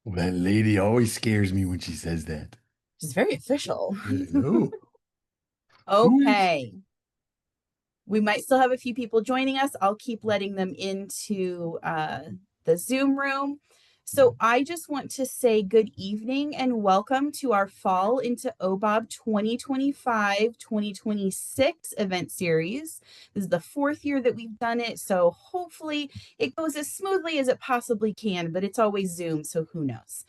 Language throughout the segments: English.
Well, that lady always scares me when she says that. Which is very official. Oh, who is? Okay. We might still have a few people joining us. I'll keep letting them into the Zoom room. So I just want to say good evening and welcome to our Fall into OBOB 2025-2026 event series. This is the fourth year that we've done it, so hopefully it goes as smoothly as it possibly can, but it's always Zoom, so who knows.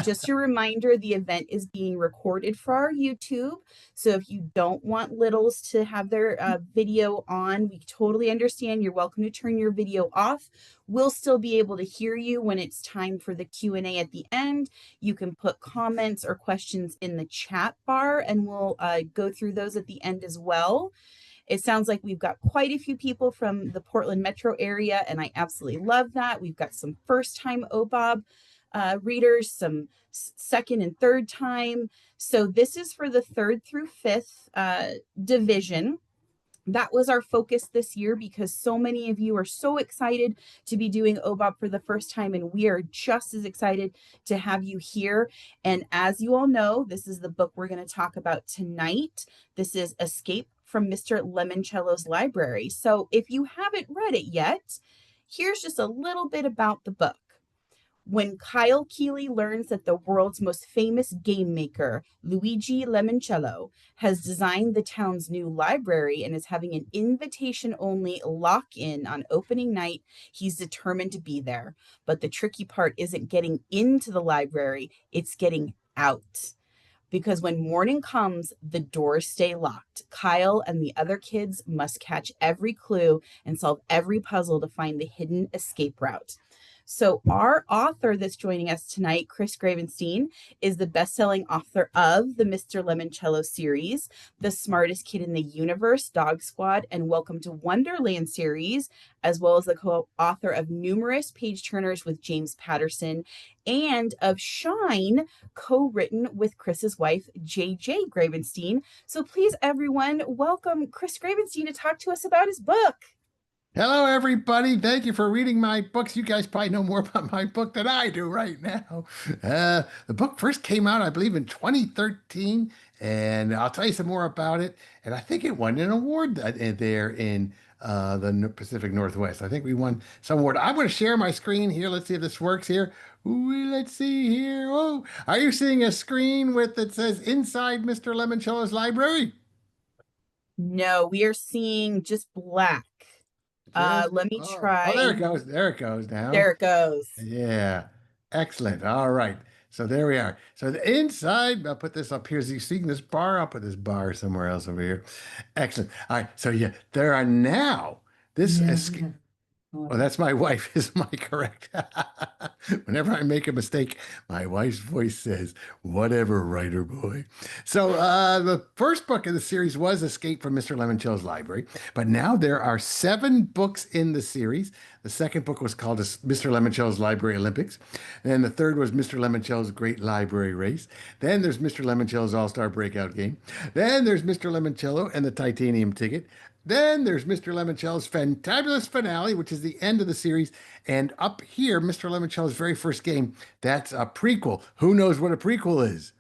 Just a reminder, the event is being recorded for our YouTube. So if you don't want littles to have their video on, we totally understand. You're welcome to turn your video off. We'll still be able to hear you when it's time for the Q&A at the end. You can put comments or questions in the chat bar and we'll go through those at the end as well. It sounds like we've got quite a few people from the Portland metro area, and I absolutely love that. We've got some first-time OBOB readers, some second and third time. So this is for the third through fifth division. That was our focus this year because so many of you are so excited to be doing OBOB for the first time, and we are just as excited to have you here. And as you all know, this is the book we're going to talk about tonight. This is Escape from Mr. Lemoncello's Library. So if you haven't read it yet, here's just a little bit about the book. When Kyle Keeley learns that the world's most famous game maker, Luigi Lemoncello, has designed the town's new library and is having an invitation-only lock-in on opening night, he's determined to be there. But the tricky part isn't getting into the library, it's getting out. Because when morning comes, the doors stay locked. Kyle and the other kids must catch every clue and solve every puzzle to find the hidden escape route. So our author that's joining us tonight, Chris Grabenstein, is the best-selling author of the Mr. Lemoncello series, The Smartest Kid in the Universe, Dog Squad, and Welcome to Wonderland series, as well as the co-author of numerous page-turners with James Patterson, and of Shine, co-written with Chris's wife, JJ Grabenstein. So please, everyone, welcome Chris Grabenstein to talk to us about his book. Hello, everybody. Thank you for reading my books. You guys probably know more about my book than I do right now. The book first came out, I believe, in 2013, and I'll tell you some more about it. And I think it won an award there in the Pacific Northwest. I think we won some award. I'm going to share my screen here. Let's see if this works here. Ooh, let's see here. Oh, are you seeing a screen with that says Inside Mr. Lemoncello's Library? No, we are seeing just black. Just Let me oh, there try. it goes. There it goes now. There it goes. Yeah. Excellent. All right. So there we are. So the inside, I'll put this up here. So you seeing this bar? I'll put this bar somewhere else over here. Excellent. All right. So yeah, there are now this escape. Well, that's my wife. Is my correct? Whenever I make a mistake, my wife's voice says, "Whatever, writer boy." So the first book in the series was Escape from Mr. Lemoncello's Library, but now there are seven books in the series. The second book was called Mr. Lemoncello's Library Olympics. Then the third was Mr. Lemoncello's Great Library Race. Then there's Mr. Lemoncello's All-Star Breakout Game. Then there's Mr. Lemoncello and the Titanium Ticket. Then there's Mr. Lemoncello's Fantabulous Finale, which is the end of the series. And up here, Mr. Lemoncello's very first game, that's a prequel. Who knows what a prequel is?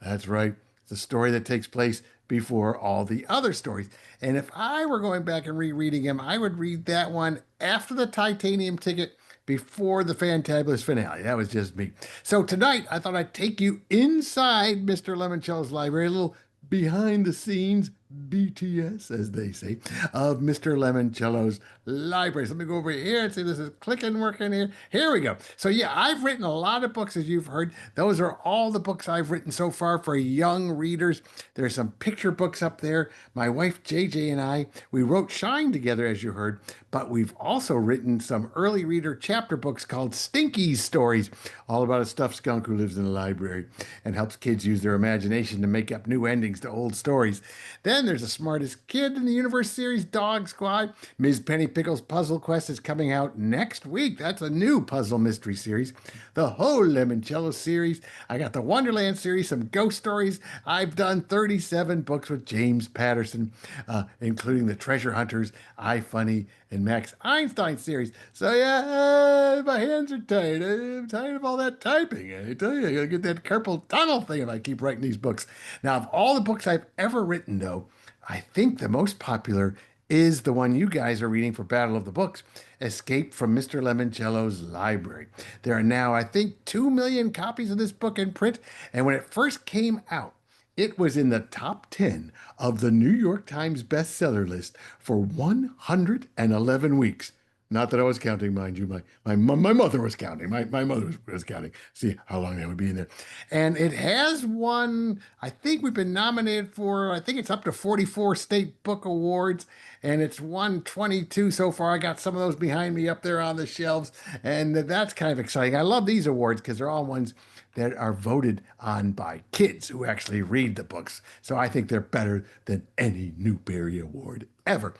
That's right. It's a story that takes place before all the other stories. And if I were going back and rereading him, I would read that one after the Titanium Ticket, before the Fantabulous Finale. That was just me. So tonight, I thought I'd take you inside Mr. Lemoncello's library, a little behind the scenes BTS, as they say, of Mr. Lemoncello's library. So let me go over here and see this is clicking, working here. Here we go. So yeah, I've written a lot of books, as you've heard. Those are all the books I've written so far for young readers. There's some picture books up there. My wife JJ and I, we wrote Shine together, as you heard, but we've also written some early reader chapter books called Stinky's Stories, all about a stuffed skunk who lives in a library and helps kids use their imagination to make up new endings to old stories. Then there's the Smartest Kid in the Universe series, Dog Squad. Ms. Penny Pickle's Puzzle Quest is coming out next week. That's a new puzzle mystery series. The whole Lemoncello series. I got the Wonderland series, some ghost stories. I've done 37 books with James Patterson, including The Treasure Hunters, I Funny, and Max Einstein series. So my hands are tired. I'm tired of all that typing. I tell you, I gotta get that carpal tunnel thing if I keep writing these books. Now, of all the books I've ever written, though, I think the most popular is the one you guys are reading for Battle of the Books, Escape from Mr. Lemoncello's Library. There are now, I think, 2 million copies of this book in print, and when it first came out, it was in the top 10 of the New York Times bestseller list for 111 weeks. Not that I was counting, mind you. My mother was counting. My mother was counting. See how long that would be in there. And it has won, I think we've been nominated for, I think it's up to 44 state book awards, and it's won 22 so far. I got some of those behind me up there on the shelves, and that's kind of exciting. I love these awards because they're all ones that are voted on by kids who actually read the books. So I think they're better than any Newbery Award ever.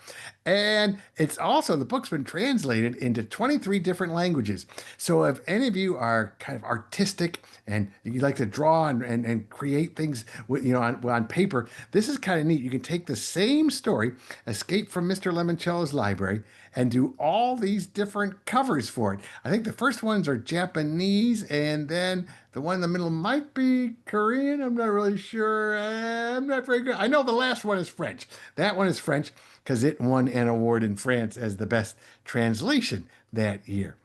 And it's also, the book's been translated into 23 different languages. So if any of you are kind of artistic and you like to draw and create things with, on paper, this is kind of neat. You can take the same story, Escape from Mr. Lemoncello's Library, and do all these different covers for it. I think the first ones are Japanese, and then the one in the middle might be Korean. I'm not really sure. I'm not very good. I know the last one is French. That one is French because it won an award in France as the best translation that year.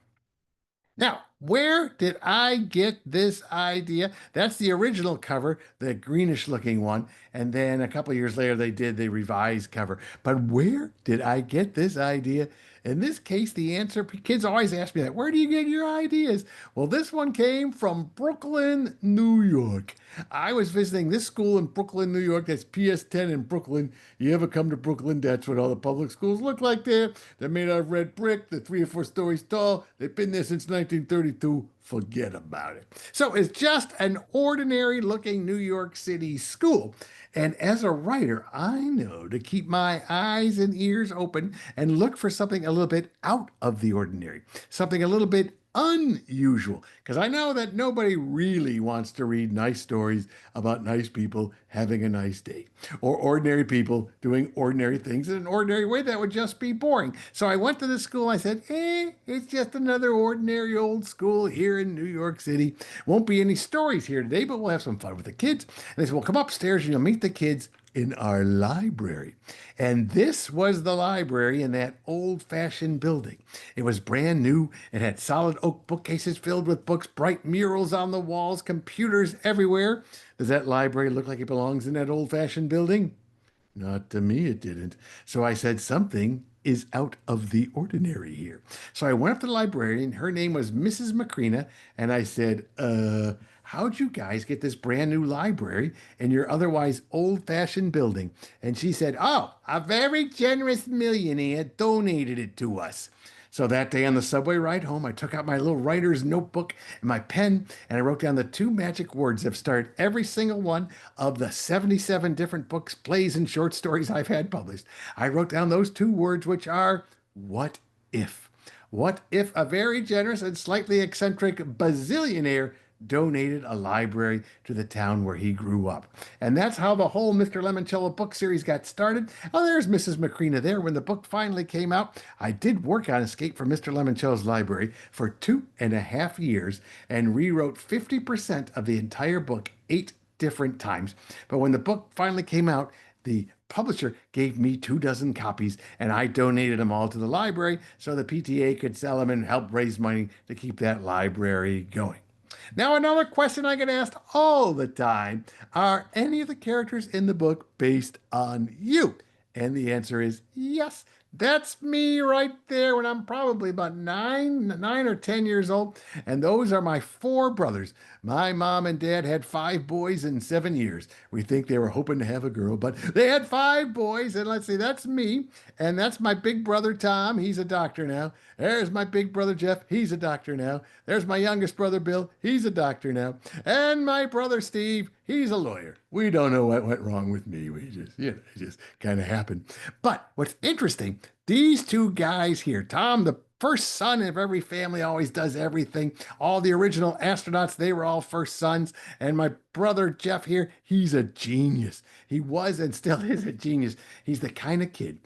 Now, where did I get this idea? That's the original cover, the greenish looking one. And then a couple of years later, they did the revised cover. But where did I get this idea? In this case, the answer, kids always ask me that, where do you get your ideas? Well, this one came from Brooklyn, New York. I was visiting this school in Brooklyn, New York. That's PS10 in Brooklyn. You ever come to Brooklyn? That's what all the public schools look like there. They're made out of red brick. They're 3 or 4 stories tall. They've been there since 1932. Forget about it. So it's just an ordinary looking New York City school. And as a writer, I know to keep my eyes and ears open and look for something a little bit out of the ordinary, something a little bit unusual, because I know that nobody really wants to read nice stories about nice people having a nice day or ordinary people doing ordinary things in an ordinary way. That would just be boring. So I went to the school. I said, it's just another ordinary old school here in New York City. Won't be any stories here today, but we'll have some fun with the kids. And they said, well, come upstairs and you'll meet the kids in our library. And this was the library in that old-fashioned building. It was brand new. It had solid oak bookcases filled with books, bright murals on the walls, computers everywhere. Does that library look like it belongs in that old-fashioned building? Not to me, it didn't. So I said, something is out of the ordinary here. So I went up to the librarian. Her name was Mrs. Macrina. And I said, how'd you guys get this brand new library in your otherwise old-fashioned building? And she said, oh, a very generous millionaire donated it to us. So that day on the subway ride home, I took out my little writer's notebook and my pen, and I wrote down the 2 magic words that started every single one of the 77 different books, plays, and short stories I've had published. I wrote down those 2 words, which are, what if? What if a very generous and slightly eccentric bazillionaire donated a library to the town where he grew up? And that's how the whole Mr. Lemoncello book series got started. Oh, there's Mrs. Macrina there. When the book finally came out, I did work on Escape from Mr. Lemoncello's Library for 2.5 years and rewrote 50% of the entire book 8 different times. But when the book finally came out, the publisher gave me 24 copies, and I donated them all to the library so the PTA could sell them and help raise money to keep that library going. Now, another question I get asked all the time, are any of the characters in the book based on you? And the answer is yes. That's me right there when I'm probably about 9 or 10 years old. And those are my 4 brothers. My mom and dad had 5 boys in 7 years. We think they were hoping to have a girl, but they had 5 boys. And let's see, that's me. And that's my big brother, Tom. He's a doctor now. There's my big brother, Jeff. He's a doctor now. There's my youngest brother, Bill. He's a doctor now. And my brother, Steve. He's a lawyer. We don't know what went wrong with me. We just, it just kind of happened. But what's interesting, these 2 guys here, Tom, the first son of every family always does everything. All the original astronauts, they were all first sons. And my brother Jeff here, he's a genius. He was and still is a genius. He's the kind of kid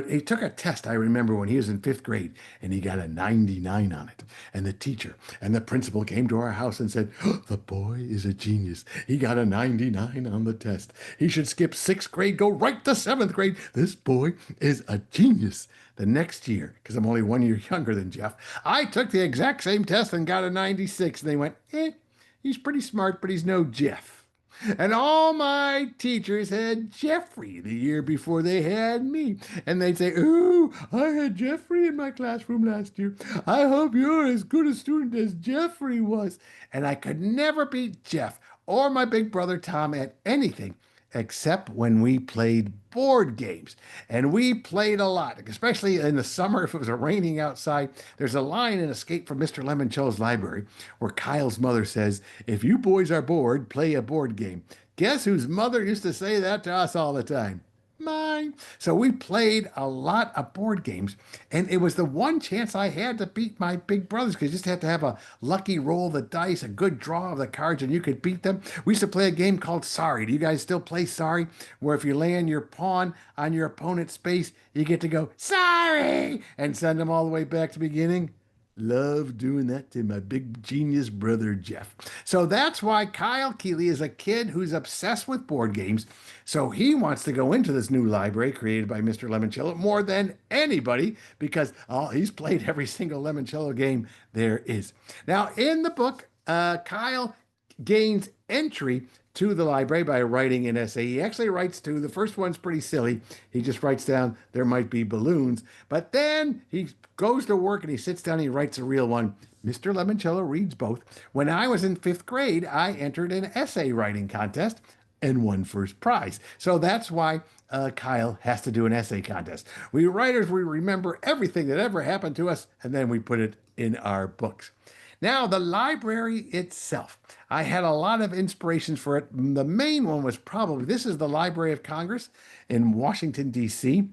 he took a test, I remember, when he was in fifth grade, and he got a 99 on it. And the teacher and the principal came to our house and said, "Oh, the boy is a genius. He got a 99 on the test. He should skip sixth grade, go right to seventh grade. This boy is a genius." The next year, because I'm only 1 year younger than Jeff, I took the exact same test and got a 96. And they went, he's pretty smart, but he's no Jeff. And all my teachers had Jeffrey the year before they had me. And they'd say, "Ooh, I had Jeffrey in my classroom last year. I hope you're as good a student as Jeffrey was." And I could never beat Jeff or my big brother Tom at anything except when we played board games. And we played a lot, especially in the summer if it was raining outside. There's a line in Escape from Mr. Lemoncello's library where Kyle's mother says, "If you boys are bored, play a board game." Guess whose mother used to say that to us all the time? Mine. So we played a lot of board games, and it was the one chance I had to beat my big brothers because you just had to have a lucky roll of the dice, a good draw of the cards, and you could beat them. We used to play a game called Sorry. Do you guys still play Sorry? Where if you land your pawn on your opponent's space, you get to go, "Sorry," and send them all the way back to the beginning. Love doing that to my big genius brother, Jeff. So that's why Kyle Keeley is a kid who's obsessed with board games. So he wants to go into this new library created by Mr. Lemoncello more than anybody because he's played every single Lemoncello game there is. Now, in the book, Kyle gains entry to the library by writing an essay. He actually writes two. The first one's pretty silly. He just writes down there might be balloons, but then he goes to work and he sits down and he writes a real one. Mr. Lemoncello reads both. When I was in fifth grade, I entered an essay writing contest and won first prize. So that's why Kyle has to do an essay contest. We writers, we remember everything that ever happened to us, and then we put it in our books. Now, the library itself, I had a lot of inspirations for it. The main one was probably this is the Library of Congress in Washington, D.C.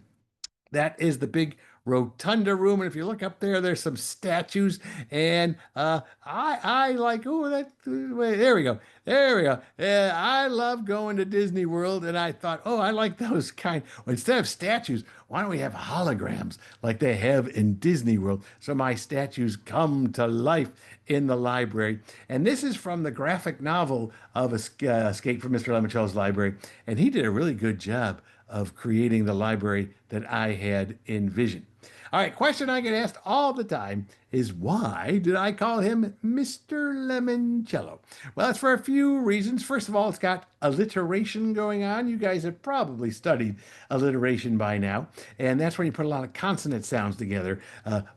That is the big rotunda room, and if you look up there, there's some statues, and I like, oh, that, wait, there we go, there we go. I love going to Disney World, and I thought, oh, I like those kind. Well, instead of statues, why don't we have holograms like they have in Disney World? So my statues come to life in the library, and this is from the graphic novel of Escape from Mr. Lemoncello's library, and he did a really good job of creating the library that I had envisioned. All right, question I get asked all the time is why did I call him Mr. Lemoncello? Well, it's for a few reasons. First of all, it's got alliteration going on. You guys have probably studied alliteration by now, and that's when you put a lot of consonant sounds together,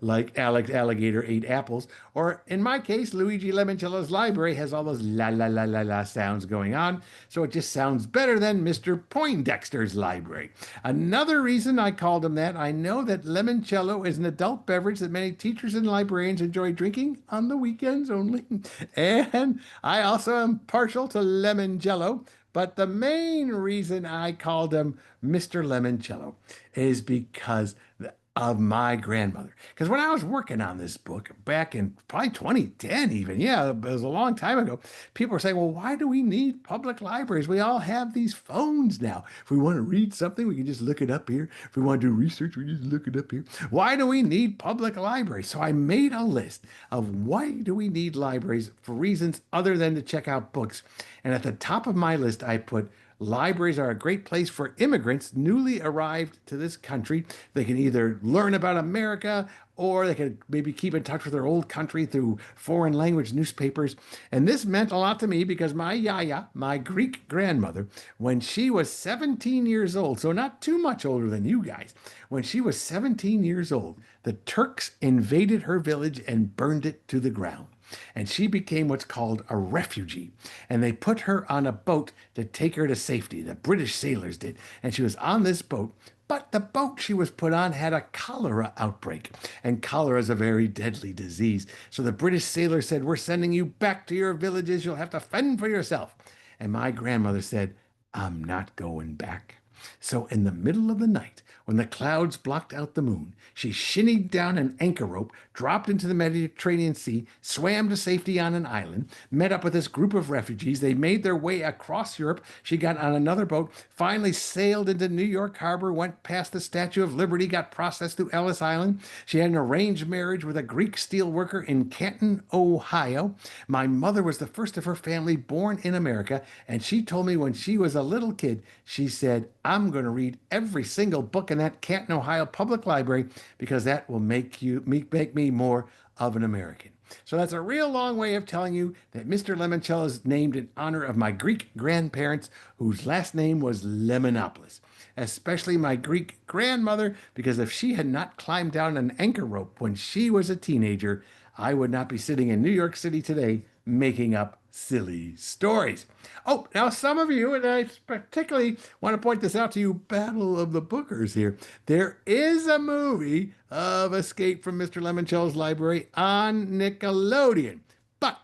like Alex Alligator ate apples, or in my case, Luigi Lemoncello's library has all those la la la la la sounds going on, so it just sounds better than Mr. Poindexter's library. Another reason I called him that, I know that limoncello is an adult beverage that many teachers and librarians enjoy drinking on the weekends only. And I also am partial to lemon jello, but the main reason I called him Mr. Lemoncello is because of my grandmother. Because when I was working on this book back in probably 2010, even, yeah, it was a long time ago, people were saying, well, why do we need public libraries? We all have these phones now. If we want to read something, we can just look it up here. If we want to do research, we just look it up here. Why do we need public libraries? So I made a list of why do we need libraries for reasons other than to check out books. And at the top of my list, I put libraries are a great place for immigrants newly arrived to this country. They can either learn about America or they can maybe keep in touch with their old country through foreign language newspapers. And this meant a lot to me because my yaya, my Greek grandmother, when she was 17 years old, so not too much older than you guys, when she was 17 years old, the Turks invaded her village and burned it to the ground. And she became what's called a refugee. And they put her on a boat to take her to safety. The British sailors did. And she was on this boat. But the boat she was put on had a cholera outbreak. And cholera is a very deadly disease. So the British sailors said, we're sending you back to your villages. You'll have to fend for yourself. And my grandmother said, I'm not going back. So in the middle of the night, when the clouds blocked out the moon, she shinnied down an anchor rope, dropped into the Mediterranean Sea, swam to safety on an island, met up with this group of refugees. They made their way across Europe. She got on another boat, finally sailed into New York Harbor, went past the Statue of Liberty, got processed through Ellis Island. She had an arranged marriage with a Greek steel worker in Canton, Ohio. My mother was the first of her family born in America, and she told me when she was a little kid, she said, I'm going to read every single book in that Canton, Ohio public library because that will make me more of an American. So that's a real long way of telling you that Mr. Lemoncello is named in honor of my Greek grandparents, whose last name was Lemonopoulos, especially my Greek grandmother, because if she had not climbed down an anchor rope when she was a teenager, I would not be sitting in New York City today making up silly stories. Oh, now some of you, and I particularly want to point this out to you, Battle of the Bookers here. There is a movie of Escape from Mr. Lemoncello's Library on Nickelodeon. But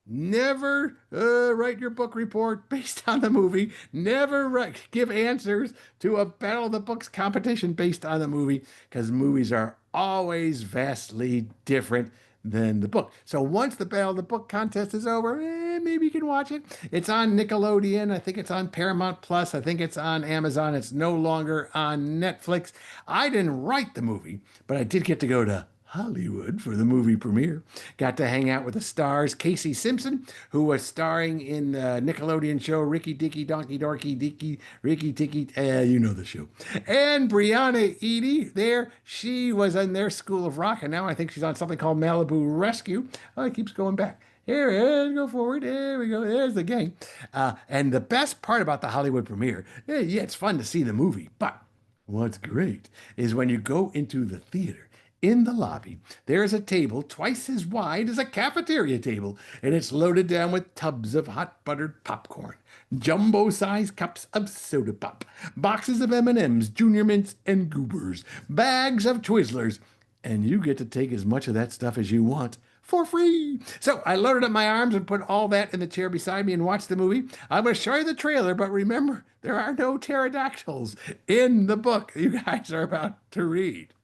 never write your book report based on the movie. Never give answers to a Battle of the Books competition based on the movie because movies are always vastly different than the book. So once the Battle of the Book contest is over, maybe you can watch it. It's on Nickelodeon. I think it's on Paramount Plus. I think it's on Amazon. It's no longer on Netflix. I didn't write the movie, but I did get to go to Hollywood for the movie premiere. Got to hang out with the stars Casey Simpson, who was starring in the Nickelodeon show Ricky Dicky Donkey Dorky Dicky Ricky Ticky, you know the show. And Brianna Eady there, she was in their School of Rock, and now I think she's on something called Malibu Rescue. Oh, it keeps going back. Here, go forward. There we go. There's the gang. And the best part about the Hollywood premiere, yeah, it's fun to see the movie, but what's great is when you go into the theater. In the lobby, there is a table twice as wide as a cafeteria table, and it's loaded down with tubs of hot buttered popcorn, jumbo-sized cups of soda pop, boxes of M&Ms, Junior Mints, and Goobers, bags of Twizzlers, and you get to take as much of that stuff as you want for free. So I loaded up my arms and put all that in the chair beside me and watched the movie. I'm going to show you the trailer, but remember, there are no pterodactyls in the book you guys are about to read.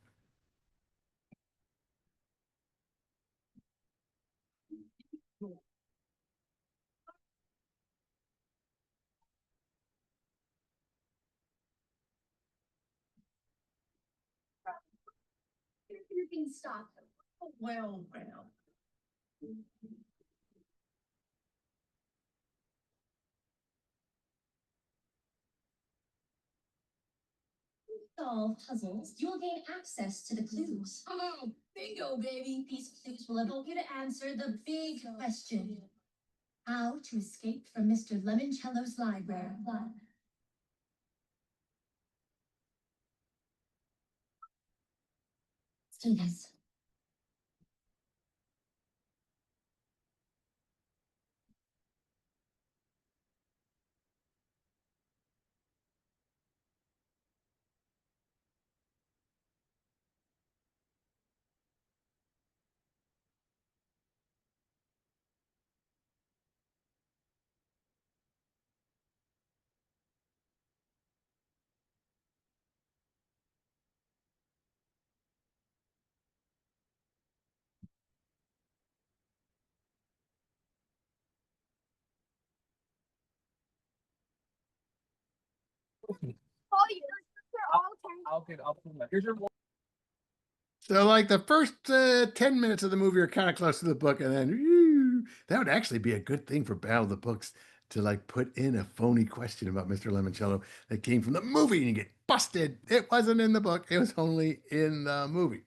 You can stop them. Well, well. Solve puzzles, you'll gain access to the clues. Oh, bingo, baby. These clues will help you to answer the big question. How to escape from Mr. Lemoncello's library. Let's do this. Oh, So, like the first 10 minutes of the movie are kind of close to the book, and then that would actually be a good thing for Battle of the Books to like put in a phony question about Mr. Lemoncello that came from the movie and you get busted. It wasn't in the book, it was only in the movie.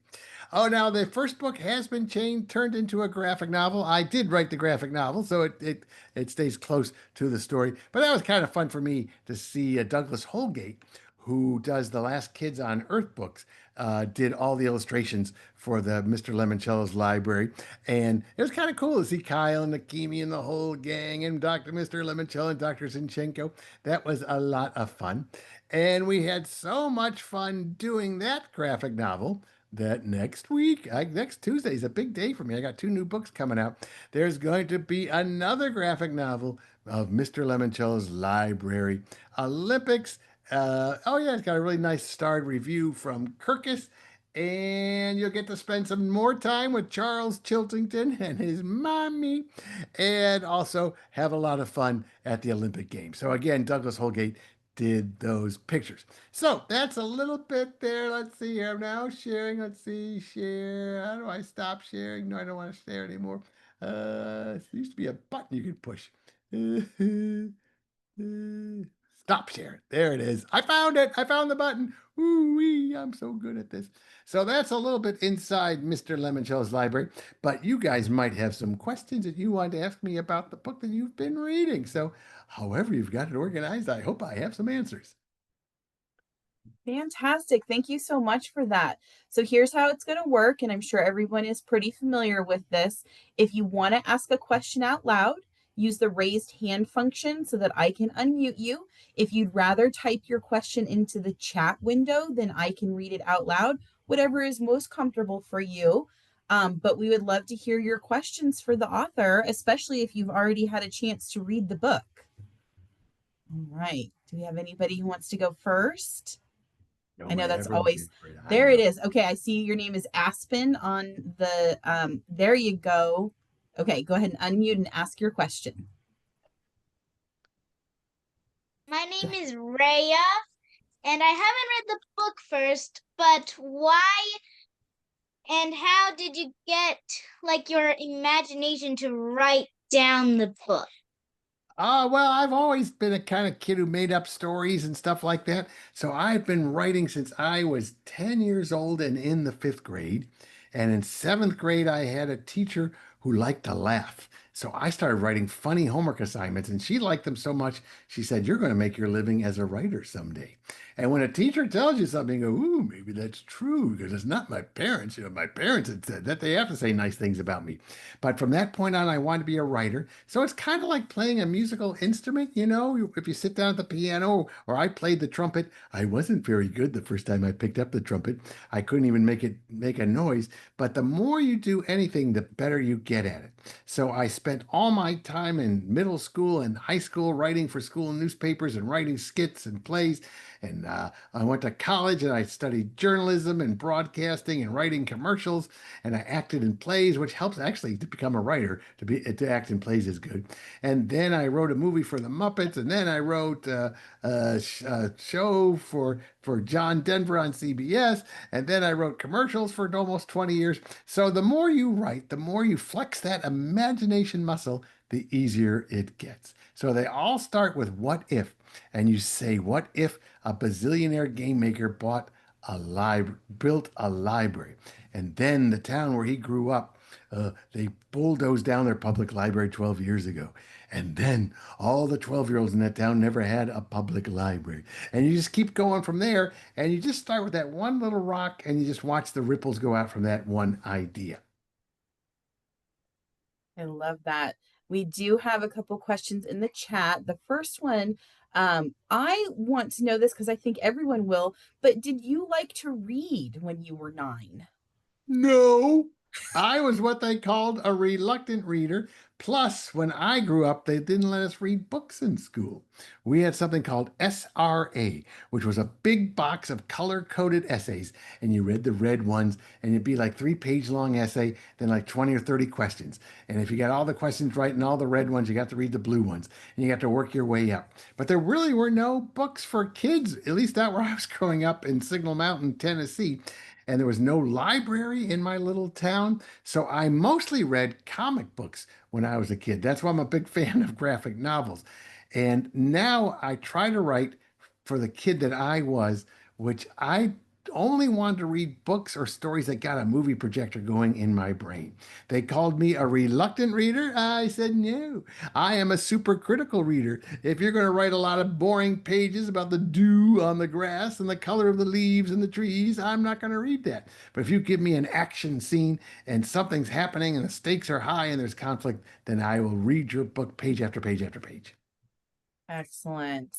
Oh, now the first book has been changed, turned into a graphic novel. I did write the graphic novel, so it stays close to the story. But that was kind of fun for me to see Douglas Holgate, who does the Last Kids on Earth books, did all the illustrations for the Mr. Lemoncello's library. And it was kind of cool to see Kyle and Nakimi and the whole gang and Dr. Mr. Lemoncello and Dr. Zinchenko. That was a lot of fun. And we had so much fun doing that graphic novel that next week, next Tuesday is a big day for me. I got two new books coming out. There's going to be another graphic novel of Mr. Lemoncello's library, Olympics Oh yeah, it's got a really nice starred review from Kirkus, and you'll get to spend some more time with Charles Chiltington and his mommy, and also have a lot of fun at the Olympic Games. So again, Douglas Holgate did those pictures. So that's a little bit there. Let's see here. I'm now sharing. Let's see, share. How do I stop sharing? No, I don't want to share anymore. There used to be a button you could push. Stop share. There it is. I found it. I found the button. Ooh-wee, I'm so good at this. So that's a little bit inside Mr. Lemoncello's library, but you guys might have some questions that you want to ask me about the book that you've been reading. So however you've got it organized, I hope I have some answers. Fantastic. Thank you so much for that. So here's how it's going to work, and I'm sure everyone is pretty familiar with this. If you want to ask a question out loud, use the raised hand function so that I can unmute you. If you'd rather type your question into the chat window, then I can read it out loud, whatever is most comfortable for you. But we would love to hear your questions for the author, especially if you've already had a chance to read the book. All right. Do we have anybody who wants to go first? I know that's always there. It is. Okay, I see your name is Aspen on the there you go. Okay, go ahead and unmute and ask your question. My name is Rhea, and I haven't read the book first, but why and how did you get like your imagination to write down the book? Well, I've always been a kind of kid who made up stories and stuff like that. So I've been writing since I was 10 years old and in the fifth grade. And in seventh grade, I had a teacher who liked to laugh. So I started writing funny homework assignments, and she liked them so much, she said, "You're going to make your living as a writer someday." And when a teacher tells you something, you go, "Ooh, maybe that's true," because it's not my parents. My parents had said that they have to say nice things about me. But from that point on, I wanted to be a writer. So it's kind of like playing a musical instrument, If you sit down at the piano, or I played the trumpet, I wasn't very good the first time I picked up the trumpet. I couldn't even make a noise. But the more you do anything, the better you get at it. So I spent all my time in middle school and high school writing for school newspapers and writing skits and plays. And I went to college and I studied journalism and broadcasting and writing commercials. And I acted in plays, which helps actually to become a writer. To act in plays is good. And then I wrote a movie for the Muppets. And then I wrote a show for John Denver on CBS. And then I wrote commercials for almost 20 years. So the more you write, the more you flex that imagination muscle, the easier it gets. So they all start with what if. And you say, what if a bazillionaire game maker built a library? And then the town where he grew up, they bulldozed down their public library 12 years ago. And then all the 12-year-olds in that town never had a public library. And you just keep going from there. And you just start with that one little rock and you just watch the ripples go out from that one idea. I love that. We do have a couple questions in the chat. The first one, I want to know this because I think everyone will, but did you like to read when you were 9? No, I was what they called a reluctant reader. Plus, when I grew up, they didn't let us read books in school. We had something called SRA, which was a big box of color-coded essays. And you read the red ones, and it'd be like 3-page long essay, then like 20 or 30 questions. And if you got all the questions right and all the red ones, you got to read the blue ones. And you got to work your way up. But there really were no books for kids, at least not where I was growing up in Signal Mountain, Tennessee. And there was no library in my little town. So I mostly read comic books when I was a kid. That's why I'm a big fan of graphic novels. And now I try to write for the kid that I was, which I only wanted to read books or stories that got a movie projector going in my brain. They called me a reluctant reader. I said, no, I am a super critical reader. If you're going to write a lot of boring pages about the dew on the grass and the color of the leaves and the trees, I'm not going to read that. But if you give me an action scene and something's happening and the stakes are high and there's conflict, then I will read your book page after page after page. Excellent.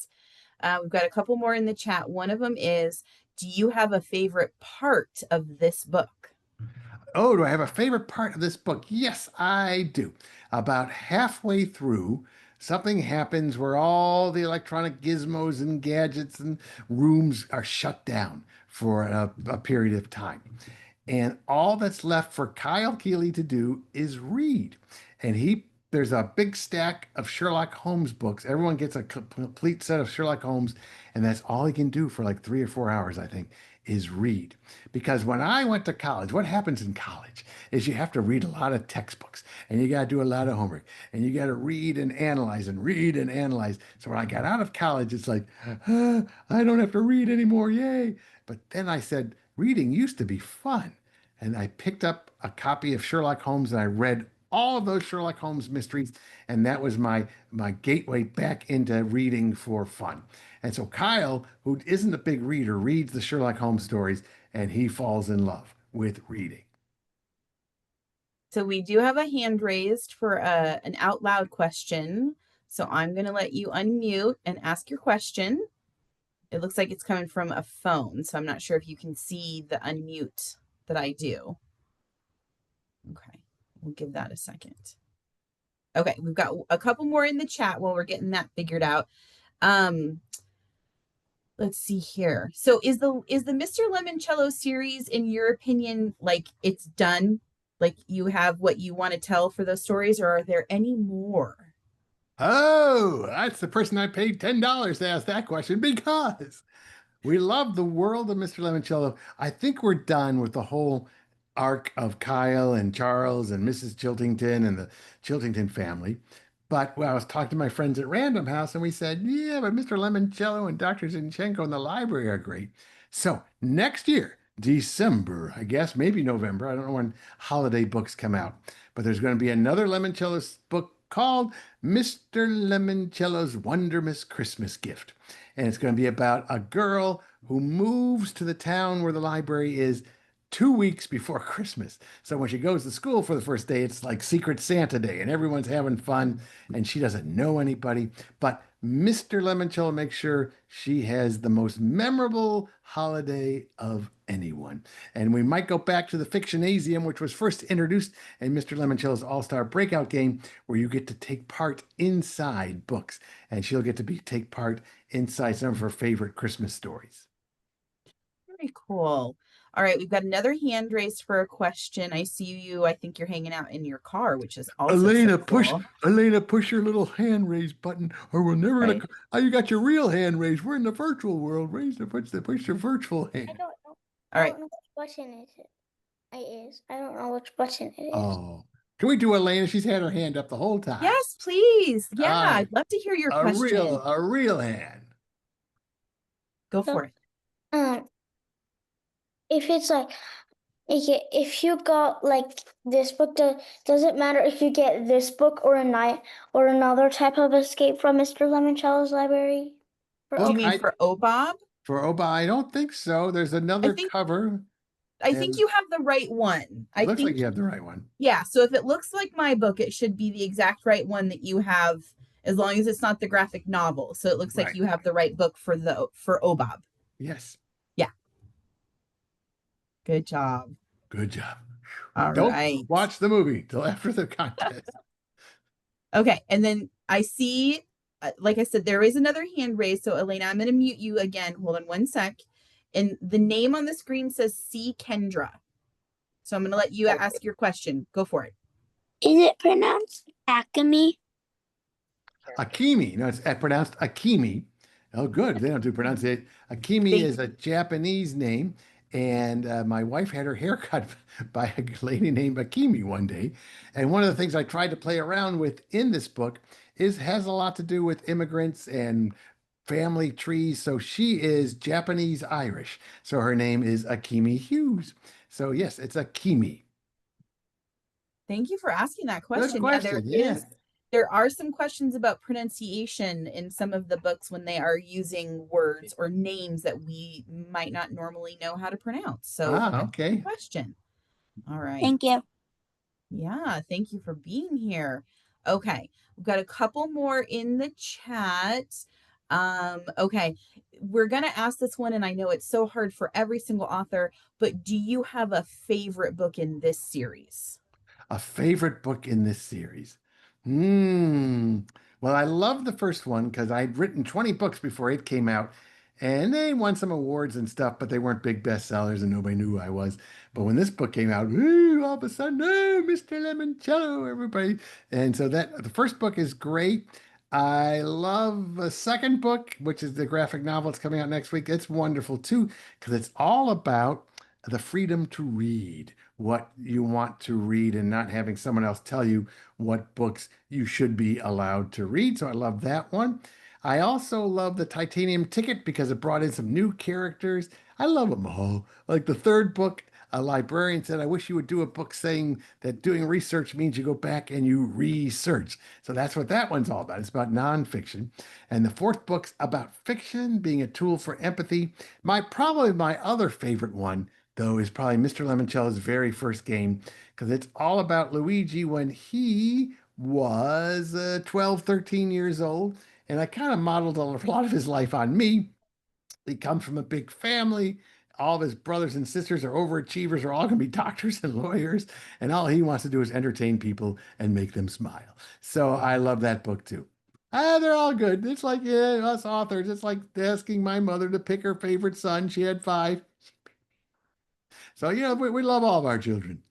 We've got a couple more in the chat. One of them is, do you have a favorite part of this book? Oh, do I have a favorite part of this book? Yes, I do. About halfway through, something happens where all the electronic gizmos and gadgets and rooms are shut down for a period of time. And all that's left for Kyle Keeley to do is read. And there's a big stack of Sherlock Holmes books. Everyone gets a complete set of Sherlock Holmes, and that's all he can do for like 3 or 4 hours, I think, is read. Because when I went to college, what happens in college is you have to read a lot of textbooks and you got to do a lot of homework and you got to read and analyze and read and analyze. So when I got out of college, it's like, I don't have to read anymore. Yay. But then I said, reading used to be fun. And I picked up a copy of Sherlock Holmes and I read all of those Sherlock Holmes mysteries. And that was my gateway back into reading for fun. And so Kyle, who isn't a big reader, reads the Sherlock Holmes stories and he falls in love with reading. So we do have a hand raised for an out loud question. So I'm going to let you unmute and ask your question. It looks like it's coming from a phone, so I'm not sure if you can see the unmute that I do. Okay, we'll give that a second. Okay, we've got a couple more in the chat while we're getting that figured out. Let's see here. So is the Mr. Lemoncello series, in your opinion, like it's done? Like you have what you want to tell for those stories, or are there any more? Oh, that's the person I paid $10 to ask that question because we love the world of Mr. Lemoncello. I think we're done with the whole arc of Kyle and Charles and Mrs. Chiltington and the Chiltington family. But I was talking to my friends at Random House and we said, yeah, but Mr. Lemoncello and Dr. Zinchenko in the library are great. So next year, December, I guess, maybe November. I don't know when holiday books come out, but there's going to be another Lemoncello book called Mr. Lemoncello's Wondermous Christmas Gift. And it's going to be about a girl who moves to the town where the library is 2 weeks before Christmas. So when she goes to school for the first day, it's like Secret Santa Day and everyone's having fun and she doesn't know anybody. But Mr. Lemoncello makes sure she has the most memorable holiday of anyone. And we might go back to the Fictionasium, which was first introduced in Mr. Lemoncello's All-Star Breakout game, where you get to take part inside books. And she'll get to take part inside some of her favorite Christmas stories. Very cool. All right, we've got another hand raised for a question. I see you. I think you're hanging out in your car, which is also Elena, so cool. push your little hand raise button, or we're never gonna. Oh, you got your real hand raised. We're in the virtual world. Push your virtual hand. I don't know. All right. I don't know which button it is. I don't know which button it is. Oh, can we do Elena? She's had her hand up the whole time. Yes, please. Yeah, right. I'd love to hear your question. A real hand. Go for it. If it's like, if you got like this book, does it matter if you get this book or another type of Escape from Mr. Lemoncello's library? Do you mean for OBOB? For OBOB, I don't think so. There's another cover. I think you have the right one. It looks like you have the right one. Yeah, so if it looks like my book, it should be the exact right one that you have, as long as it's not the graphic novel. So it looks like you have the right book for OBOB. Yes. Yeah. Good job. Good job. All right. Don't watch the movie till after the contest. Okay, and then I see, like I said, there is another hand raised. So Elena, I'm going to mute you again. Hold on one sec. And the name on the screen says C. Kendra. So I'm going to let you ask your question. Go for it. Is it pronounced Akemi? Akemi. No, it's pronounced Akemi. Oh, good. They don't do pronunciation. Akemi is a Japanese name. And my wife had her hair cut by a lady named Akemi one day. And one of the things I tried to play around with in this book has a lot to do with immigrants and family trees. So she is Japanese Irish. So her name is Akemi Hughes. So yes, it's Akemi. Thank you for asking that question. Good question. There are some questions about pronunciation in some of the books when they are using words or names that we might not normally know how to pronounce. So okay. Good question. All right. Thank you. Yeah, thank you for being here. Okay, we've got a couple more in the chat. Okay, we're going to ask this one, and I know it's so hard for every single author, but do you have a favorite book in this series? A favorite book in this series? Well, I love the first one because I'd written 20 books before it came out, and they won some awards and stuff, but they weren't big bestsellers and nobody knew who I was. But when this book came out, ooh, all of a sudden, oh, Mr. Lemoncello, everybody. And so that the first book is great. I love the second book, which is the graphic novel. It's coming out next week. It's wonderful too, because it's all about the freedom to read what you want to read and not having someone else tell you what books you should be allowed to read. So I love that one. I also love the Titanium Ticket because it brought in some new characters. I love them all. Like the third book, a librarian said, I wish you would do a book saying that doing research means you go back and you research. So that's what that one's all about. It's about nonfiction. And the fourth book's about fiction being a tool for empathy. Probably my other favorite one, though, is probably Mr. Lemoncello's very first game because it's all about Luigi when he was 12, 13 years old. And I kind of modeled a lot of his life on me. He comes from a big family. All of his brothers and sisters are overachievers, are all going to be doctors and lawyers. And all he wants to do is entertain people and make them smile. So I love that book too. They're all good. It's like us authors. It's like asking my mother to pick her favorite son. She had five. So, we love all of our children.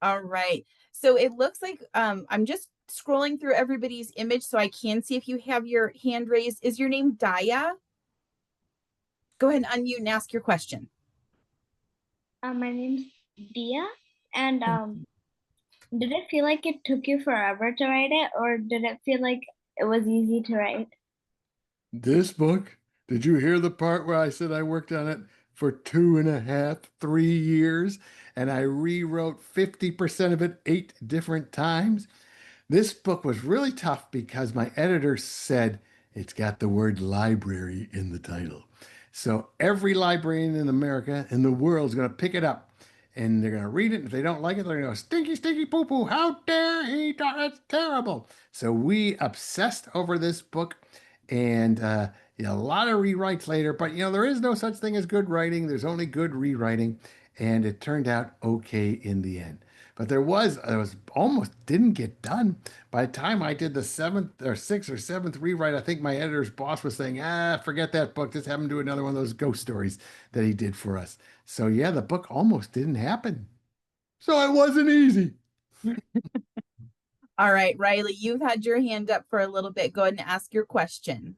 All right. So it looks like I'm just scrolling through everybody's image so I can see if you have your hand raised. Is your name Daya? Go ahead and unmute and ask your question. My name's Dia, and did it feel like it took you forever to write it, or did it feel like it was easy to write? This book, did you hear the part where I said I worked on it for 2.5, 3 years, and I rewrote 50% of it 8 different times? This book was really tough because my editor said it's got the word library in the title. So every librarian in America, in the world, is going to pick it up and they're going to read it. If they don't like it, they're going to go, stinky, stinky poo poo. How dare he? That's terrible. So we obsessed over this book and a lot of rewrites later. But, there is no such thing as good writing, there's only good rewriting. And it turned out okay in the end. But I was almost didn't get done. By the time I did the sixth or seventh rewrite, I think my editor's boss was saying, forget that book. Just have him do another one of those ghost stories that he did for us. So yeah, the book almost didn't happen. So it wasn't easy. All right, Riley, you've had your hand up for a little bit. Go ahead and ask your question.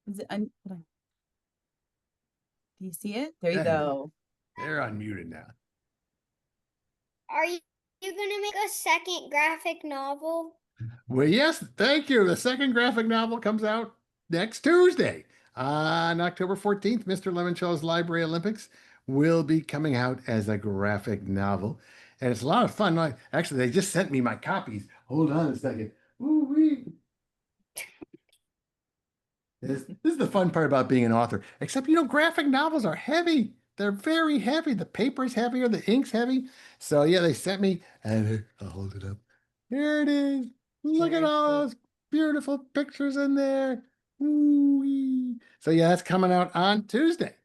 Is it hold on. Do you see it? There you go. They're unmuted now. Are you going to make a second graphic novel? Well, yes, thank you. The second graphic novel comes out next Tuesday. On October 14th, Mr. Lemoncello's Library Olympics will be coming out as a graphic novel. And it's a lot of fun. Actually, they just sent me my copies. Hold on a second. Ooh-wee. This is the fun part about being an author. Except, graphic novels are heavy. They're very heavy. The paper's heavier, the ink's heavy. So, yeah, they sent me, and I'll hold it up. Here it is. Look at all those beautiful pictures in there. Ooh-wee. So, yeah, that's coming out on Tuesday.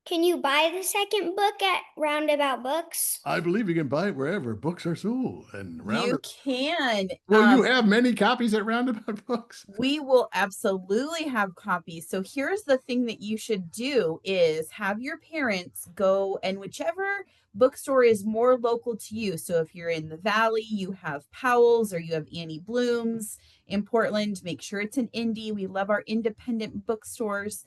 Can you buy the second book at Roundabout Books? I believe you can buy it wherever books are sold. And you can. Will you have many copies at Roundabout Books? We will absolutely have copies. So here's the thing that you should do is have your parents go and whichever bookstore is more local to you. So if you're in the Valley, you have Powell's or you have Annie Bloom's in Portland. Make sure it's an indie. We love our independent bookstores.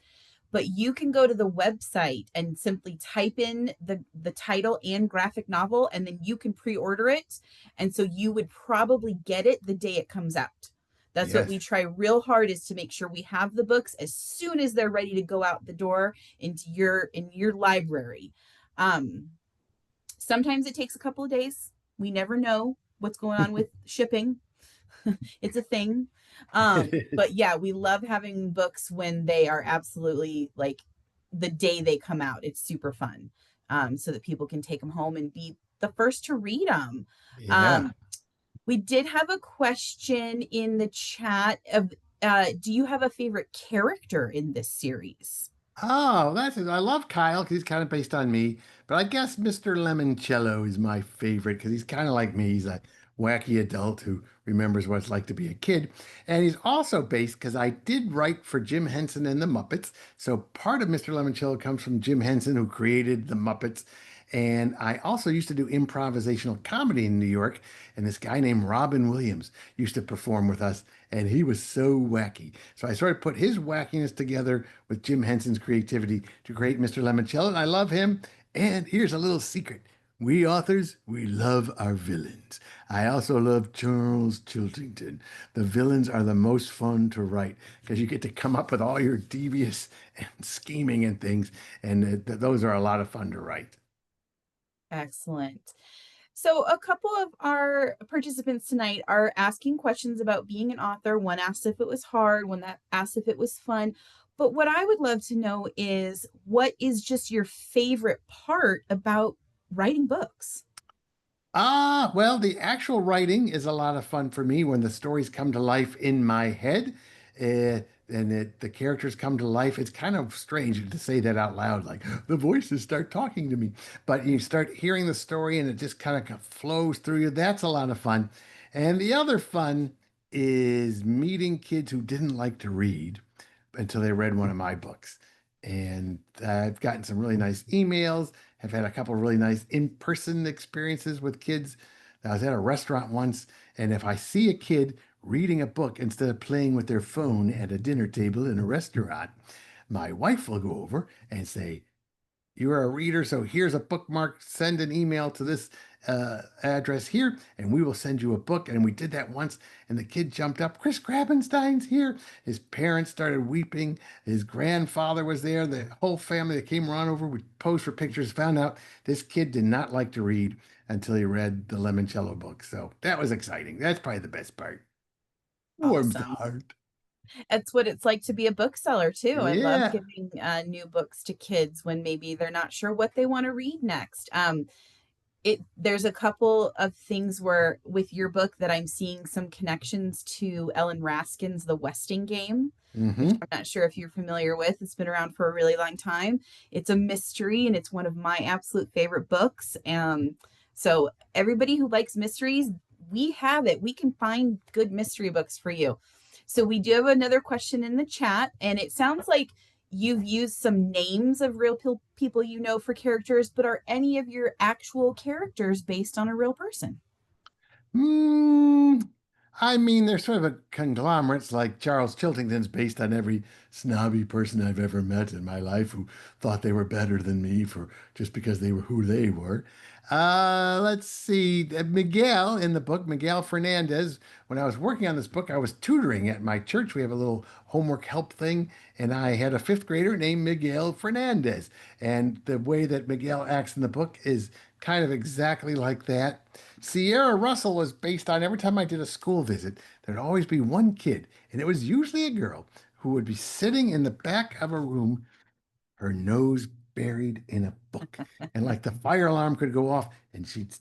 But you can go to the website and simply type in the title and graphic novel, and then you can pre-order it. And so you would probably get it the day it comes out. That's what we try real hard is to make sure we have the books as soon as they're ready to go out the door in your library. Sometimes it takes a couple of days. We never know what's going on with shipping. It's a thing. But yeah, we love having books when they are absolutely like the day they come out. It's super fun. So that people can take them home and be the first to read them. Yeah. We did have a question in the chat of, do you have a favorite character in this series? Oh, I love Kyle because he's kind of based on me. but I guess Mr. Lemoncello is my favorite because he's kind of like me. He's a wacky adult who remembers what it's like to be a kid. And he's also based because I did write for Jim Henson and the Muppets. So part of Mr. Lemoncello comes from Jim Henson, who created the Muppets. And I also used to do improvisational comedy in New York. And this guy named Robin Williams used to perform with us. And he was so wacky. So I sort of put his wackiness together with Jim Henson's creativity to create Mr. Lemoncello. And I love him. And here's a little secret. We authors, we love our villains. I also love Charles Chiltington. The villains are the most fun to write because you get to come up with all your devious and scheming and things. And those are a lot of fun to write. Excellent. So a couple of our participants tonight are asking questions about being an author. One asked if it was hard, one that asked if it was fun. But what I would love to know is what is just your favorite part about writing books? Well, the actual writing is a lot of fun for me when the stories come to life in my head, the characters come to life. It's kind of strange to say that out loud, like the voices start talking to me, but you start hearing the story and it just kind of flows through you. That's a lot of fun. And the other fun is meeting kids who didn't like to read until they read one of my books. And I've gotten some really nice emails. Have had a couple of really nice in-person experiences with kids. I was at a restaurant once, and if I see a kid reading a book instead of playing with their phone at a dinner table in a restaurant, my wife will go over and say, "You're a reader, so here's a bookmark. Send an email to this address here, and we will send you a book." And we did that once, and the kid jumped up. Chris Grabenstein's here. His parents started weeping. His grandfather was there. The whole family that came around over. We posed for pictures. Found out this kid did not like to read until he read the Lemoncello book. So that was exciting. That's probably the best part. Warms the Awesome. heart. It's what it's like to be a bookseller too. I love Yeah. giving new books to kids when maybe they're not sure what they want to read next. There's a couple of things where with your book that I'm seeing some connections to Ellen Raskin's The Westing Game, which Hmm. I'm not sure if you're familiar with. It's been around for a really long time. It's a mystery and it's one of my absolute favorite books. So everybody who likes mysteries, we have it. We can find good mystery books for you. So we do have another question in the chat, and it sounds like you've used some names of real people you know for characters, but are any of your actual characters based on a real person? Mm, I mean, they're sort of a conglomerates like Charles Chiltington's based on every snobby person I've ever met in my life who thought they were better than me for just because they were who they were. Let's see. Miguel in the book, Miguel Fernandez. When I was working on this book, I was tutoring at my church. We have a little homework help thing, and I had a fifth grader named Miguel Fernandez. And the way that Miguel acts in the book is kind of exactly like that. Sierra Russell was based on every time I did a school visit, there'd always be one kid, and it was usually a girl, who would be sitting in the back of a room, her nose buried in a book. And like the fire alarm could go off, and she'd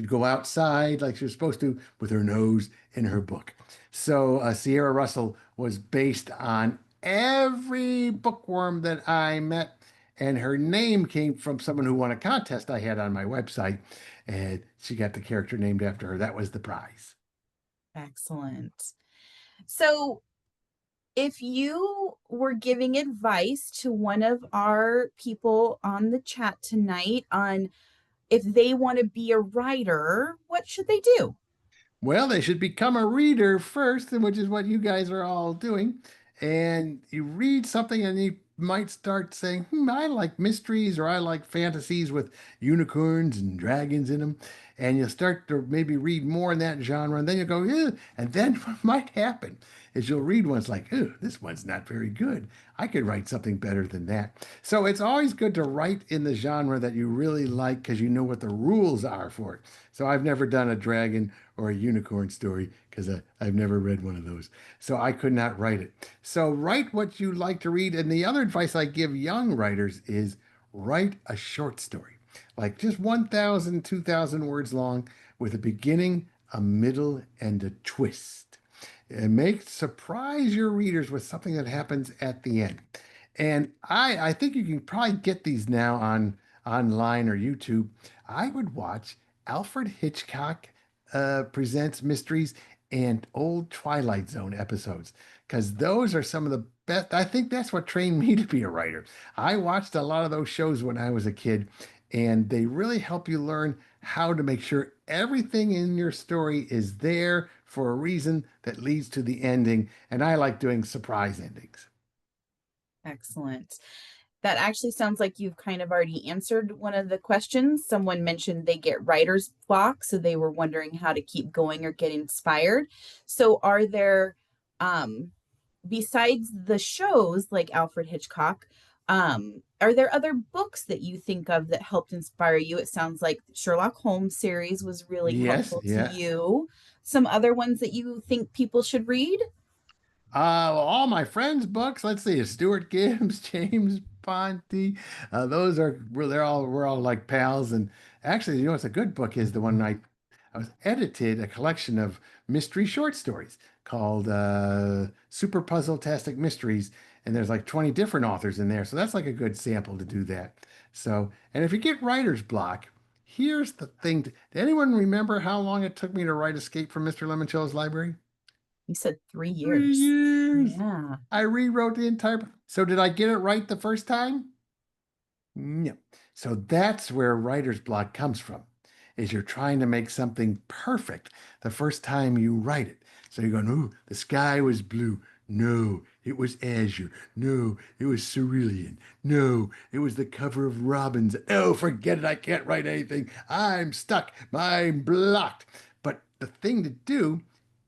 go outside like she was supposed to with her nose in her book. So Sierra Russell was based on every bookworm that I met. And her name came from someone who won a contest I had on my website. And she got the character named after her. That was the prize. Excellent. So if you were giving advice to one of our people on the chat tonight on if they want to be a writer, what should they do? Well, they should become a reader first, which is what you guys are all doing. And you read something and you might start saying, I like mysteries or I like fantasies with unicorns and dragons in them. And you'll start to maybe read more in that genre. And then you'll go, yeah. And then what might happen is you'll read ones like, oh, this one's not very good. I could write something better than that. So it's always good to write in the genre that you really like because you know what the rules are for it. So I've never done a dragon or a unicorn story because I've never read one of those. So I could not write it. So write what you like to read. And the other advice I give young writers is write a short story, like just 1,000, 2,000 words long with a beginning, a middle, and a twist. And surprise your readers with something that happens at the end. And I think you can probably get these now online or YouTube, I would watch Alfred Hitchcock presents mysteries and old Twilight Zone episodes because those are some of the best. I think that's what trained me to be a writer. I watched a lot of those shows when I was a kid, and they really help you learn how to make sure everything in your story is there for a reason that leads to the ending. And I like doing surprise endings. Excellent. That actually sounds like you've kind of already answered one of the questions. Someone mentioned they get writer's block, so they were wondering how to keep going or get inspired. So are there, besides the shows like Alfred Hitchcock, are there other books that you think of that helped inspire you? It sounds like Sherlock Holmes series was really Yes, helpful to yeah. you. Some other ones that you think people should read? All my friends' books. Let's see, Stuart Gibbs, James Ponty. Those are we're all like pals. And actually, you know, it's a good book is the one I was edited a collection of mystery short stories called Super Puzzle-tastic Mysteries, and there's like 20 different authors in there. So that's like a good sample to do that. So, and if you get writer's block, here's the thing. Did anyone remember how long it took me to write Escape from Mr. Lemoncello's Library? You said 3 Three years. years. Yeah. I rewrote the entire. So did I get it right the first time? No. So that's where writer's block comes from, is you're trying to make something perfect the first time you write it. So you're going, ooh, the sky was blue. No, it was azure. No, it was cerulean. No, it was the cover of Robbins. Oh, forget it. I can't write anything. I'm stuck. I'm blocked. But the thing to do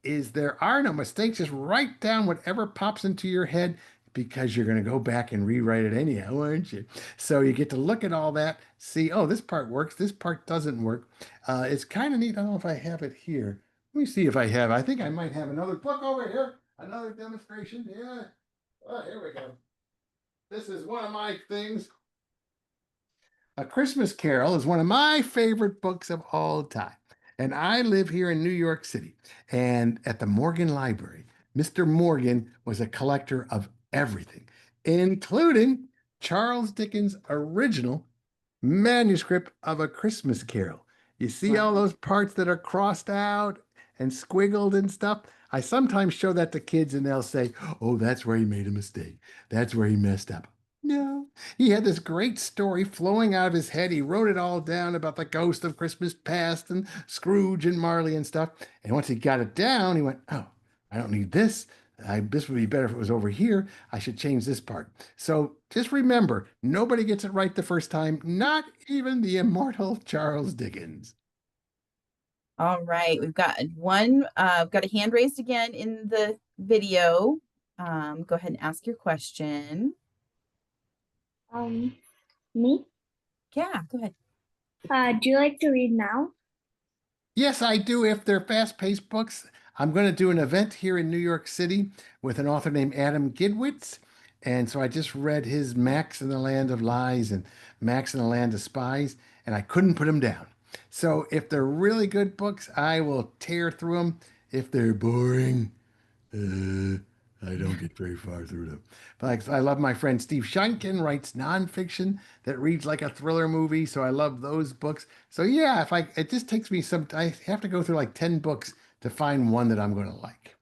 is there are no mistakes. Just write down whatever pops into your head because you're going to go back and rewrite it anyhow, aren't you? So you get to look at all that, see, oh, this part works, this part doesn't work. It's kind of neat. I don't know if I have it here. Let me see if I have. I think I might have another book over here. Another demonstration. Yeah. Oh, here we go. This is one of my things. A Christmas Carol is one of my favorite books of all time. And I live here in New York City. And at the Morgan Library, Mr. Morgan was a collector of everything, including Charles Dickens' original manuscript of A Christmas Carol. You see all Wow. those parts that are crossed out and squiggled and stuff? I sometimes show that to kids and they'll say, oh, that's where he made a mistake. That's where he messed up. No, he had this great story flowing out of his head. He wrote it all down about the ghost of Christmas past and Scrooge and Marley and stuff. And once he got it down, he went, oh, I don't need this. This would be better if it was over here. I should change this part. So just remember, nobody gets it right the first time, not even the immortal Charles Dickens. All right, we've got we've got a hand raised again in the video. Go ahead and ask your question. Me? Yeah, go ahead. Do you like to read now? Yes, I do. If they're fast-paced books, I'm going to do an event here in New York City with an author named Adam Gidwitz. And so I just read his Max in the Land of Lies and Max in the Land of Spies, and I couldn't put them down. So if they're really good books, I will tear through them. If they're boring, I don't get very far through them. But like, I love my friend Steve Sheinkin writes nonfiction that reads like a thriller movie, so I love those books. So yeah, if I it just takes me some I have to go through like 10 books to find one that I'm going to like.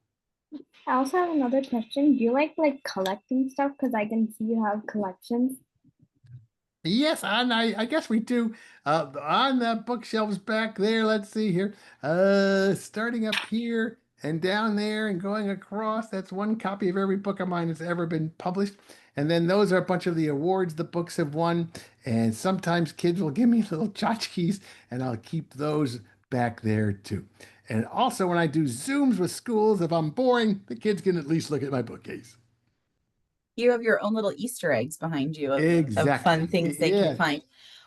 I also have another question. Do you like collecting stuff? Because I can see you have collections. Yes, and I guess we do. On the bookshelves back there, let's see here. Starting up here and down there and going across, that's one copy of every book of mine that's ever been published. And then those are a bunch of the awards the books have won. And sometimes kids will give me little tchotchkes, and I'll keep those back there too. And also, when I do Zooms with schools, if I'm boring, the kids can at least look at my bookcase. You have your own little Easter eggs behind you of fun Exactly. things they can Yeah. find.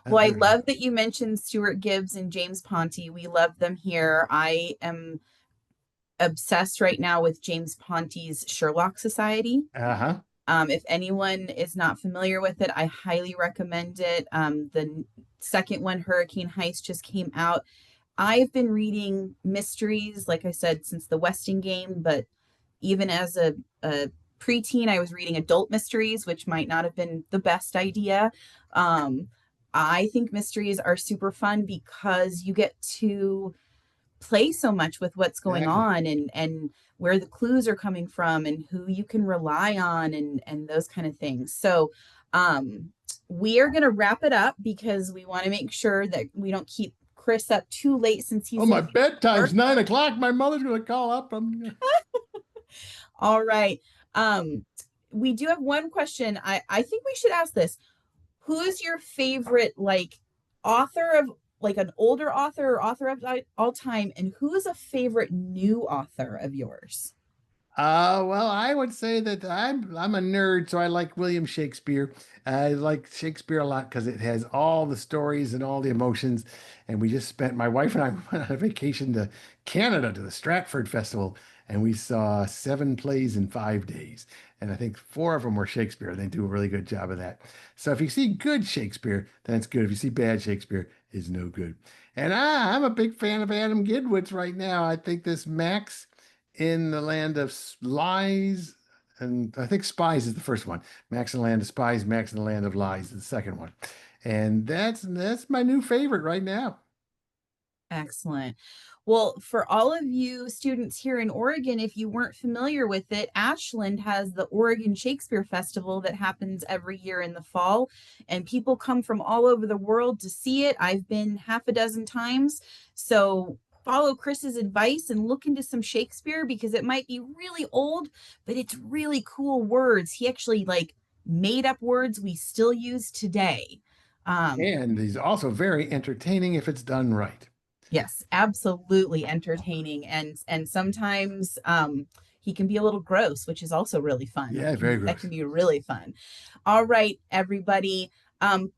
Well, I There we love go. that you mentioned Stuart Gibbs and James Ponty. We love them here. I am obsessed right now with James Ponty's Sherlock Society. Uh-huh. If anyone is not familiar with it, I highly recommend it. The second one, Hurricane Heist, just came out. I've been reading mysteries, like I said, since the Westing game, but even as a preteen, I was reading adult mysteries, which might not have been the best idea. I think mysteries are super fun because you get to play so much with what's going Exactly. on and where the clues are coming from and who you can rely on and those kind of things. So we are going to wrap it up because we want to make sure that we don't keep Chris up too late since he's Oh, my in bedtime's 9 o'clock. My mother's going to call up. all right. We do have one question. I think we should ask this. Who's your favorite like author of like an older author or author of all time, and who is a favorite new author of yours? Well, I would say that I'm a nerd, so I like William Shakespeare. I like Shakespeare a lot because it has all the stories and all the emotions. And we just spent, my wife and I went on a vacation to Canada to the Stratford Festival, and we saw 7 plays in 5 days. And I think 4 of them were Shakespeare. They do a really good job of that. So if you see good Shakespeare, then it's good. If you see bad Shakespeare, it's no good. And I'm a big fan of Adam Gidwitz right now. I think this Max in the Land of Lies, and I think Spies is the first one. Max in the Land of Spies, Max in the Land of Lies is the second one. And that's my new favorite right now. Excellent. Well, for all of you students here in Oregon, if you weren't familiar with it, Ashland has the Oregon Shakespeare Festival that happens every year in the fall, and people come from all over the world to see it. I've been half a dozen times. So follow Chris's advice and look into some Shakespeare because it might be really old, but it's really cool words. He actually like made up words we still use today. And he's also very entertaining if it's done right. Yes, absolutely entertaining and sometimes he can be a little gross, which is also really fun. Yeah, very That gross. can be really fun. All right, everybody.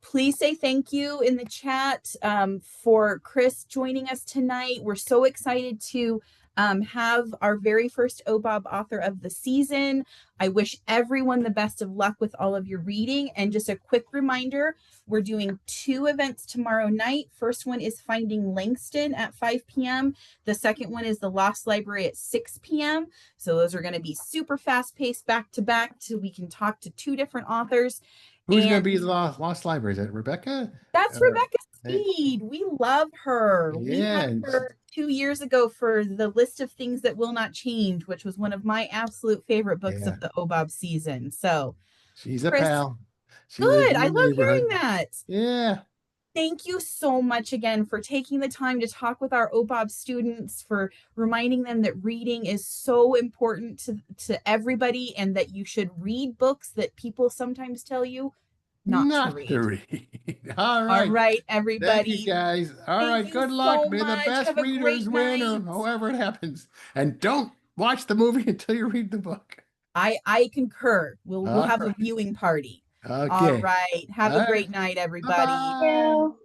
Please say thank you in the chat for Chris joining us tonight. We're so excited to have our very first OBOB author of the season. I wish everyone the best of luck with all of your reading. And just a quick reminder, we're doing 2 events tomorrow night. First one is Finding Langston at 5 p.m. The second one is The Lost Library at 6 p.m. So those are going to be super fast paced back to back so we can talk to 2 different authors. Who's going And to be the Lost Library? Is that Rebecca? that's Uh, Rebecca hey, Speed. We love her. We yeah, had her 2 years ago for the list of things that will not change, which was one of my absolute favorite books yeah. of the OBOB season. So, She's a Chris, pal. She lives good. in I the love hearing neighborhood. that. Yeah. Thank you so much again for taking the time to talk with our OBOB students, for reminding them that reading is so important to everybody and that you should read books that people sometimes tell you not to Not to read. read. All All right. right, Thank you, everybody. guys. All Thank right. you Good luck. so May the much. best Have a readers great win, night. or however it happens. And don't watch the movie until you read the book. I concur. We'll All have a right. viewing party. All Okay. right. Have All a right. great night, everybody. Bye-bye. You.